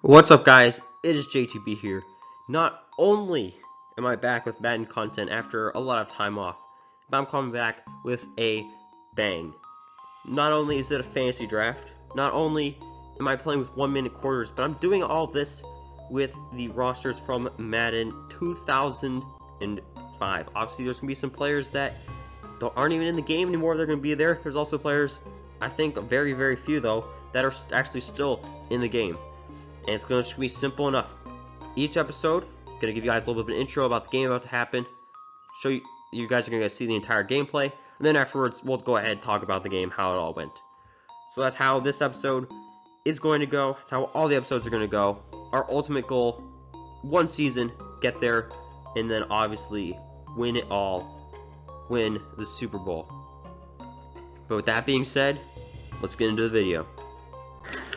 What's up, guys? It is JTB here. Not only am I back with Madden content after a lot of time off, but I'm coming back with a bang. Not only is it a fantasy draft, not only am I playing with 1-minute quarters, but I'm doing all this with the rosters from Madden 2005. Obviously, there's going to be some players that aren't even in the game anymore. They're going to be there. There's also players, I think very, very few though, that are actually still in the game. And it's going to be simple enough. Each episode, going to give you guys a little bit of an intro about the game about to happen. Show you guys are going to see the entire gameplay. And then afterwards, we'll go ahead and talk about the game, how it all went. So that's how this episode is going to go. That's how all the episodes are going to go. Our ultimate goal, one season, get there, and then obviously win it all. Win the Super Bowl. But with that being said, let's get into the video.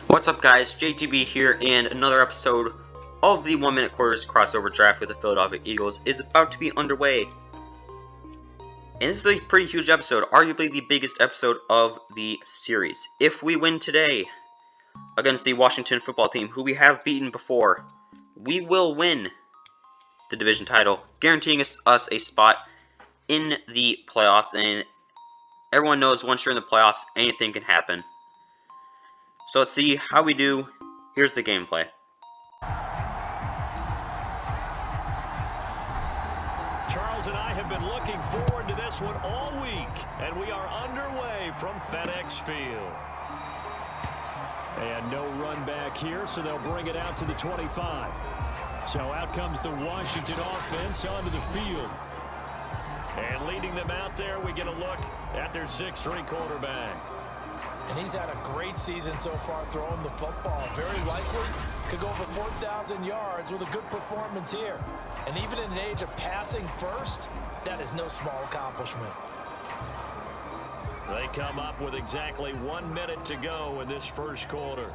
What's up, guys? JTB here, and another episode of the 1-minute quarters crossover draft with the Philadelphia Eagles is about to be underway. And this is a pretty huge episode, arguably the biggest episode of the series. If we win today against the Washington football team, who we have beaten before, we will win the division title, guaranteeing us a spot in the playoffs. And everyone knows once you're in the playoffs, anything can happen. So let's see how we do. Here's the gameplay. Charles and I have been looking forward to this one all week, and we are underway from FedEx Field. And no run back here, so they'll bring it out to the 25. So out comes the Washington offense onto the field. And leading them out there, we get a look at their 6'3" quarterback. And he's had a great season so far throwing the football. Very likely could go over 4,000 yards with a good performance here. And even in an age of passing first, that is no small accomplishment. They come up with exactly 1 minute to go in this first quarter.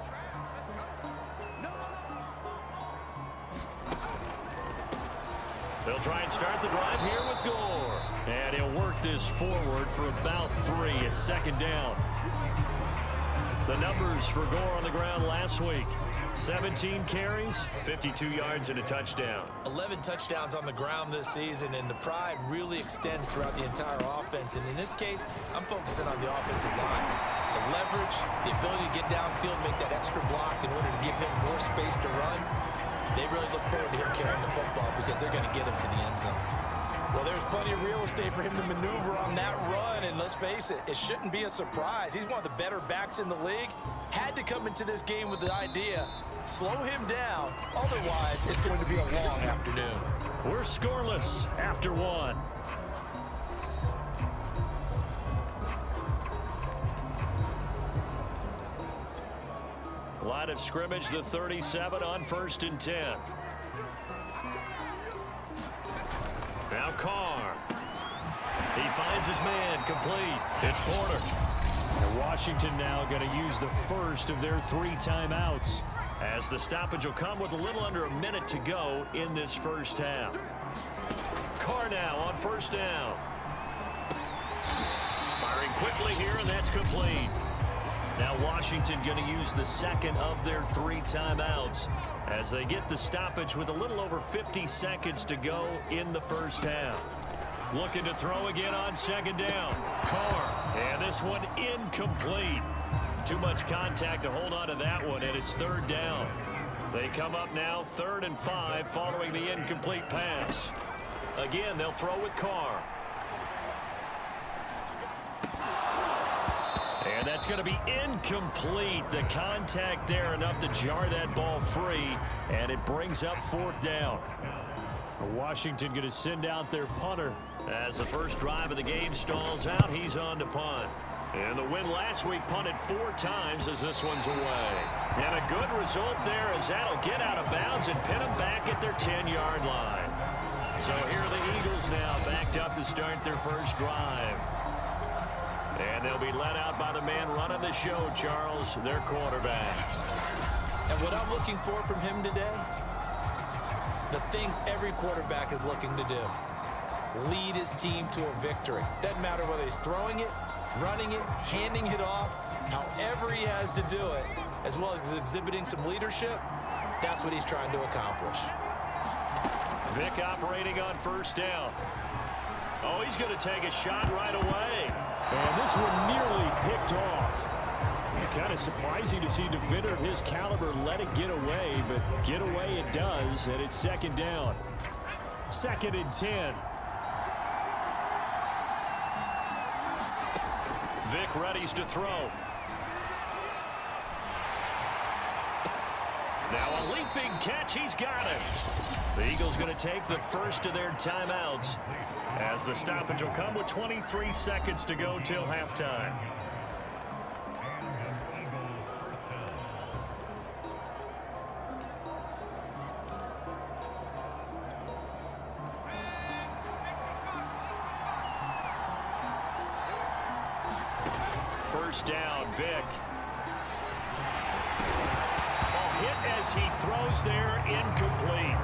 They'll try and start the drive here with Gore. And he'll work this forward for about 3 at second down. The numbers for Gore on the ground last week: 17 carries, 52 yards, and a touchdown. 11 touchdowns on the ground this season, and the pride really extends throughout the entire offense. And in this case, I'm focusing on the offensive line. The leverage, the ability to get downfield, make that extra block in order to give him more space to run. They really look forward to him carrying the football because they're going to get him to the end zone. Well, there's plenty of real estate for him to maneuver on that run, and let's face it, it shouldn't be a surprise. He's one of the better backs in the league. Had to come into this game with the idea, slow him down, otherwise it's going to be a long afternoon. We're scoreless after 1. Line of scrimmage, the 37 on 1st and 10. Now Carr. He finds his man, complete. It's Porter. And Washington now going to use the first of their 3 timeouts, as the stoppage will come with a little under a minute to go in this first half. Carr now on 1st down. Firing quickly here, and that's complete. Now Washington going to use the second of their 3 timeouts as they get the stoppage with a little over 50 seconds to go in the first half. Looking to throw again on 2nd down. Carr, and this one incomplete. Too much contact to hold on to that one, and it's 3rd down. They come up now 3rd and 5 following the incomplete pass. Again, they'll throw with Carr. And that's going to be incomplete. The contact there enough to jar that ball free, and it brings up 4th down. Washington going to send out their punter. As the first drive of the game stalls out, he's on to punt. And the win last week punted 4 times as this one's away. And a good result there as that'll get out of bounds and pin them back at their 10-yard line. So here are the Eagles now backed up to start their first drive. And they'll be led out by the man running the show, Charles, their quarterback. And what I'm looking for from him today, the things every quarterback is looking to do. Lead his team to a victory. Doesn't matter whether he's throwing it, running it, handing it off, however he has to do it, as well as exhibiting some leadership. That's what he's trying to accomplish. Vic operating on first down. Oh, he's going to take a shot right away. And this one nearly picked off. Kind of surprising to see a defender of his caliber let it get away, but get away it does, and it's second down. 2nd and 10. Vic readies to throw. Now a leaping catch. He's got it. The Eagles going to take the first of their timeouts as the stoppage will come with 23 seconds to go till halftime. First down, Vic. Hit as he throws there, incomplete.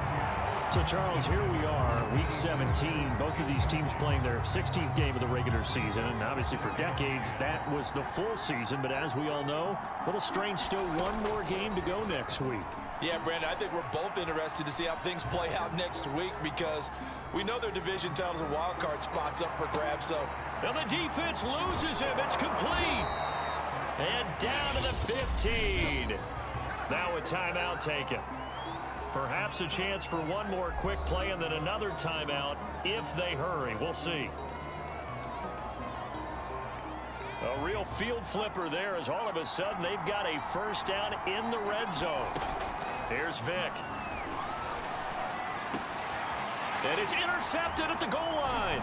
So, Charles, here we are, Week 17. Both of these teams playing their 16th game of the regular season. And obviously for decades, that was the full season. But as we all know, a little strange still one more game to go next week. Yeah, Brandon, I think we're both interested to see how things play out next week because we know their division titles and wild card spots up for grabs. So, and the defense loses him. It's complete. And down to the 15. Now a timeout taken. Perhaps a chance for one more quick play and then another timeout if they hurry. We'll see. A real field flipper there as all of a sudden they've got a first down in the red zone. Here's Vic. And it's intercepted at the goal line.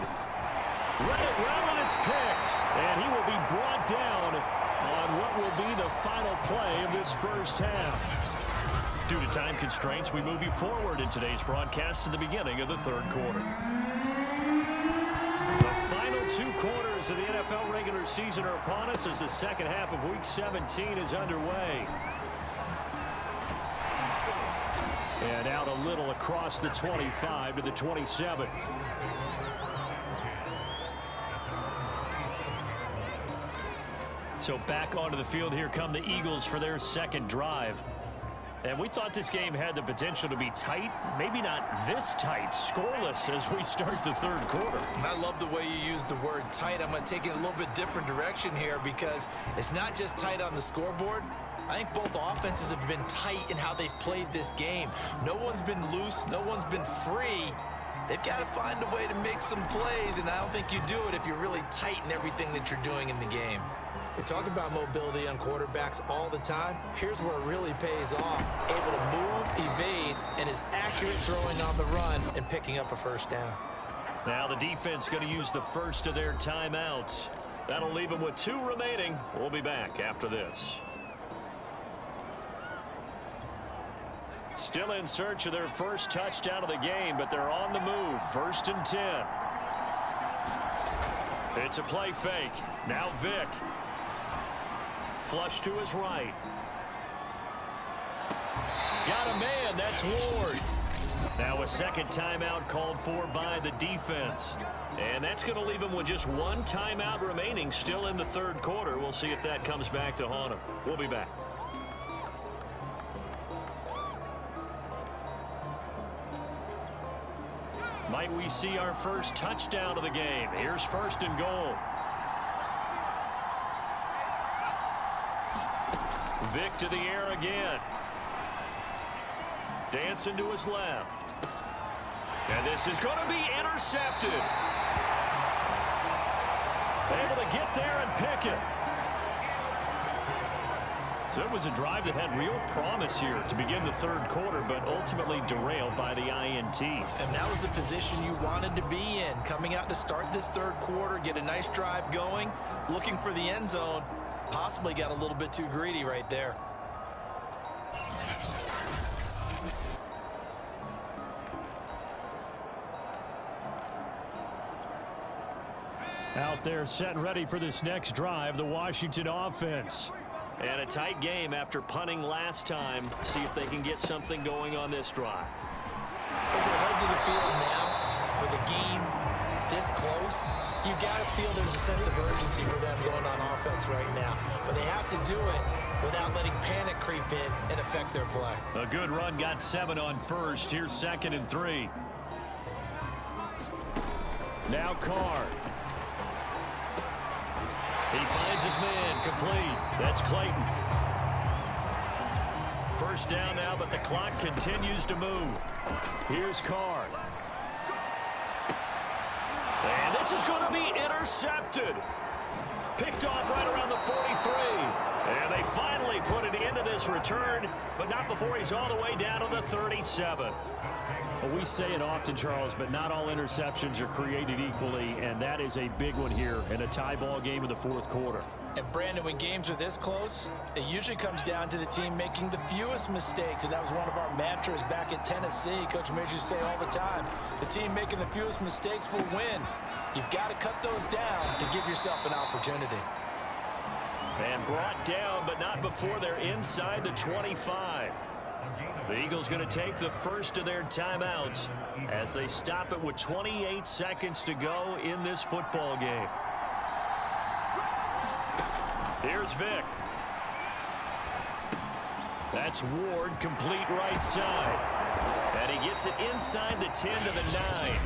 Read it well and it's picked. And he will be brought down on what will be the final play of this first half. Due to time constraints, we move you forward in today's broadcast to the beginning of the third quarter. The final 2 quarters of the NFL regular season are upon us as the second half of Week 17 is underway. And out a little across the 25 to the 27. So back onto the field, here come the Eagles for their second drive. And we thought this game had the potential to be tight, maybe not this tight, scoreless as we start the third quarter. And I love the way you use the word tight. I'm going to take it a little bit different direction here because it's not just tight on the scoreboard. I think both offenses have been tight in how they've played this game. No one's been loose. No one's been free. They've got to find a way to make some plays, and I don't think you do it if you're really tight in everything that you're doing in the game. We talk about mobility on quarterbacks all the time. Here's where it really pays off. Able to move, evade, and is accurate throwing on the run and picking up a first down. Now the defense going to use the first of their timeouts. That'll leave them with 2 remaining. We'll be back after this. Still in search of their first touchdown of the game, but they're on the move. 1st and 10. It's a play fake. Now Vic. Flush to his right. Got a man. That's Ward. Now a second timeout called for by the defense. And that's going to leave him with just 1 timeout remaining still in the third quarter. We'll see if that comes back to haunt him. We'll be back. Might we see our first touchdown of the game? Here's 1st and goal. Vic to the air again. Dancing to his left. And this is going to be intercepted. Able to get there and pick it. So it was a drive that had real promise here to begin the third quarter, but ultimately derailed by the INT. And that was the position you wanted to be in. Coming out to start this third quarter, get a nice drive going, looking for the end zone. Possibly got a little bit too greedy right there. Out there set and ready for this next drive, the Washington offense. And a tight game after punting last time. See if they can get something going on this drive. As they head to the field now, with a game this close, you've got to feel there's a sense of urgency for them going on offense right now. But they have to do it without letting panic creep in and affect their play. A good run got 7 on first. Here's 2nd and 3. Now Carr. He finds his man, complete. That's Clayton. First down now, but the clock continues to move. Here's Carr. And this is going to be intercepted. Picked off right around the 43. And they finally put an end to this return, but not before he's all the way down to the 37. Well, we say it often, Charles, but not all interceptions are created equally, and that is a big one here in a tie ball game in the 4th quarter. And Brandon, when games are this close, it usually comes down to the team making the fewest mistakes, and that was one of our mantras back at Tennessee. Coach Major used to say all the time, the team making the fewest mistakes will win. You've got to cut those down to give yourself an opportunity. And brought down, but not before they're inside the 25. The Eagles going to take the first of their timeouts as they stop it with 28 seconds to go in this football game. Here's Vick. That's Ward, complete right side. And he gets it inside the 10 to the 9.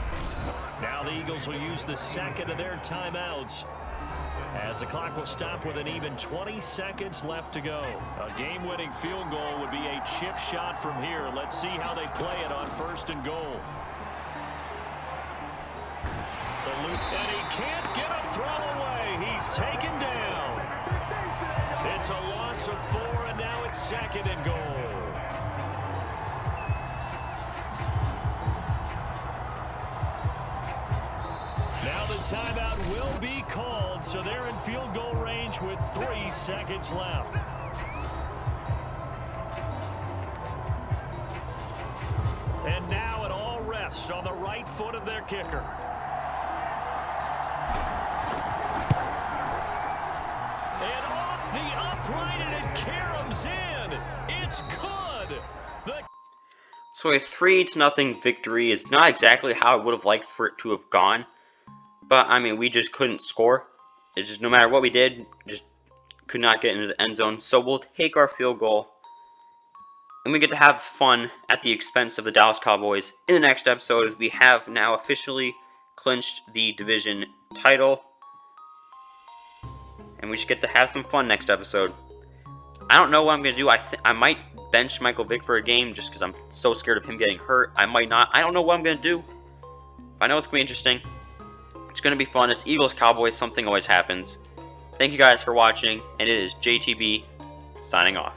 Now the Eagles will use the 2nd of their timeouts as the clock will stop with an even 20 seconds left to go. A game-winning field goal would be a chip shot from here. Let's see how they play it on 1st and goal. The loop, and he can't get a throw away. He's taken down. It's a loss of 4, and now it's 2nd and goal. Now the timeout will be called, so they're in field goal range with 3 seconds left. And now it all rests on the right foot of their kicker. And off the upright, and it caroms in. It's good. So a 3-0 victory is not exactly how I would have liked for it to have gone. But, I mean, we just couldn't score. It's just no matter what we did, just could not get into the end zone. So we'll take our field goal. And we get to have fun at the expense of the Dallas Cowboys in the next episode, as we have now officially clinched the division title. And we just get to have some fun next episode. I don't know what I'm going to do. I might bench Michael Vick for a game just because I'm so scared of him getting hurt. I might not. I don't know what I'm going to do. I know it's going to be interesting. It's going to be fun. It's Eagles-Cowboys. Something always happens. Thank you guys for watching, and it is JTB signing off.